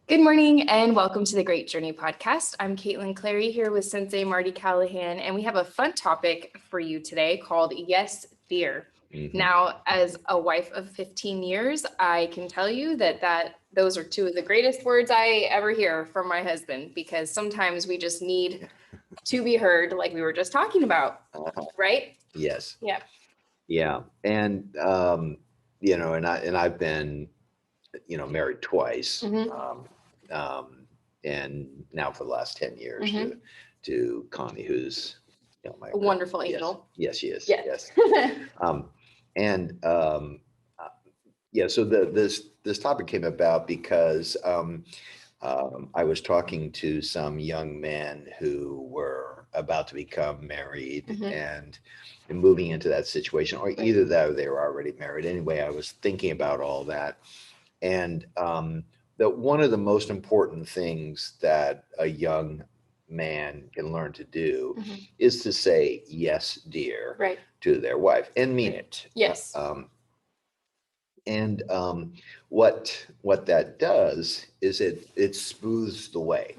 Good morning and welcome to the Great Journey podcast. I'm Caitlin Clary here with Sensei Marty Callahan, and we have a fun topic for you today called Yes, Dear. Now, as a wife of 15 years, I can tell you that those are two of the greatest words I ever hear from my husband, because sometimes we just need to be heard, like we were just talking about, right? Yes. Yeah. Yeah. And, and I've been, married twice. And now for the last 10 years to Connie, who's, my A wonderful yes, angel. Yes, she is. Yes. And so this topic came about because I was talking to some young men who were about to become married and moving into that situation, or either that or they were already married. Anyway, I was thinking about all that. And that one of the most important things that a young man can learn to do is to say, yes, dear, to their wife and mean it. Yes. And what that does is it smooths the way.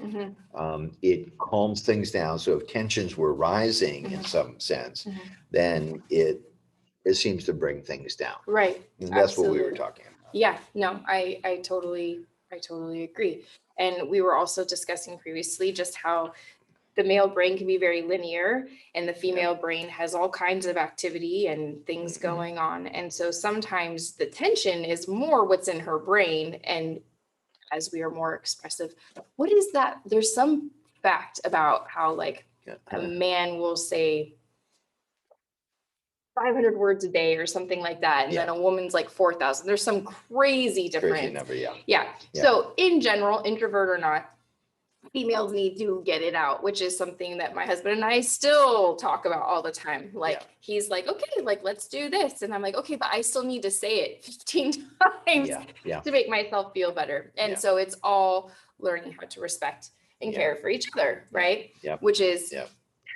It calms things down. So if tensions were rising in some sense, then it seems to bring things down. Right. And that's what we were talking about. Yeah, no, I totally agree. And we were also discussing previously just how the male brain can be very linear and the female brain has all kinds of activity and things going on. And so sometimes the tension is more what's in her brain. And as we are more expressive, what is that? There's some fact about how like a man will say 500 words a day or something like that. And then a woman's like 4,000. There's some crazy difference. Crazy number, yeah. So in general, introvert or not, females need to get it out, which is something that my husband and I still talk about all the time. Like he's like, okay, like let's do this. And I'm like, okay, but I still need to say it 15 times to make myself feel better. And so it's all learning how to respect and care for each other, right? Which is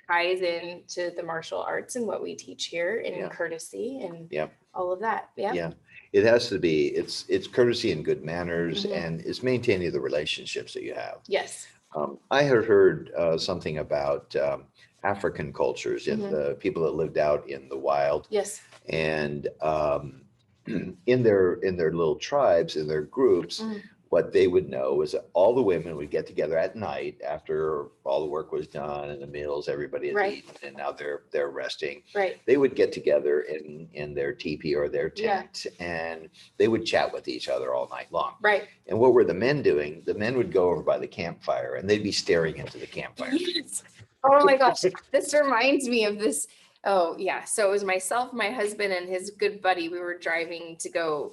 ties into the martial arts and what we teach here in courtessy and all of that. It has to be, it's courtesy and good manners, and it's maintaining the relationships that you have. Yes. I had heard something about African cultures and the people that lived out in the wild. Yes. And in their little tribes, in their groups, what they would know was that all the women would get together at night after all the work was done and the meals, everybody had eaten, and now they're resting. They would get together in their teepee or their tent, and they would chat with each other all night long. And what were the men doing? The men would go over by the campfire and they'd be staring into the campfire. Oh my gosh, this reminds me of this. Oh yeah, so it was myself, my husband, and his good buddy. We were driving to go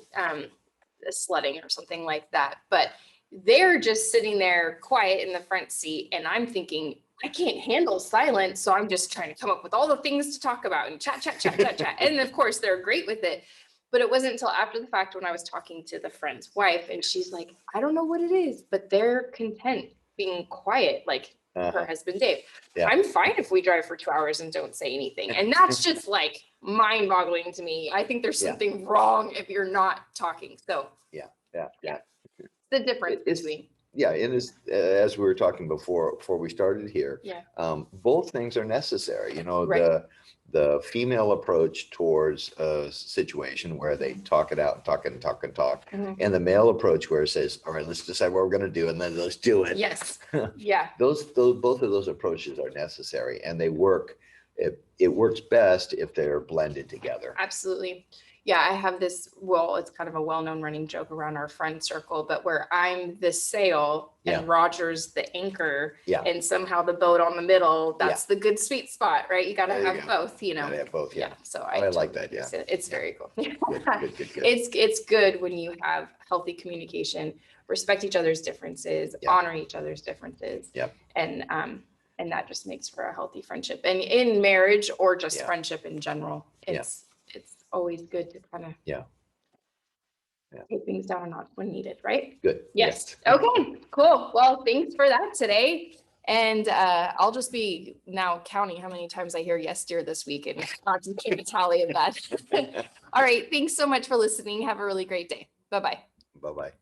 sledding or something like that, but they're just sitting there quiet in the front seat, and I'm thinking, I can't handle silence, so I'm just trying to come up with all the things to talk about and chat. And of course they're great with it, but it wasn't until after the fact when I was talking to the friend's wife, and she's like, I don't know what it is, but they're content being quiet, like her husband Dave. I'm fine if we drive for 2 hours and don't say anything, and that's just like mind-boggling to me. I think there's something wrong if you're not talking. So the difference between and as we were talking before we started here, both things are necessary. The female approach towards a situation where they talk it out and talk, and the male approach where it says, all right, let's decide what we're going to do and then let's do it. Yes. Those both of those approaches are necessary, and they work. It works best if they're blended together. Absolutely. Yeah, I have this, well, it's kind of a well-known running joke around our friend circle, but where I'm the sail and Roger's the anchor, and somehow the boat on the middle, that's the good sweet spot, right? You got to have both, Gotta have both, So I like that, It's very cool. Good. It's good when you have healthy communication, respect each other's differences, honor each other's differences, and that just makes for a healthy friendship. And in marriage or just friendship in general, it's always good to kind of take things down a notch when needed, right? Good. Yes. Okay, cool. Well, thanks for that today. And I'll just be now counting how many times I hear yes, dear this week and not to keep a tally of that. All right. Thanks so much for listening. Have a really great day. Bye-bye. Bye-bye.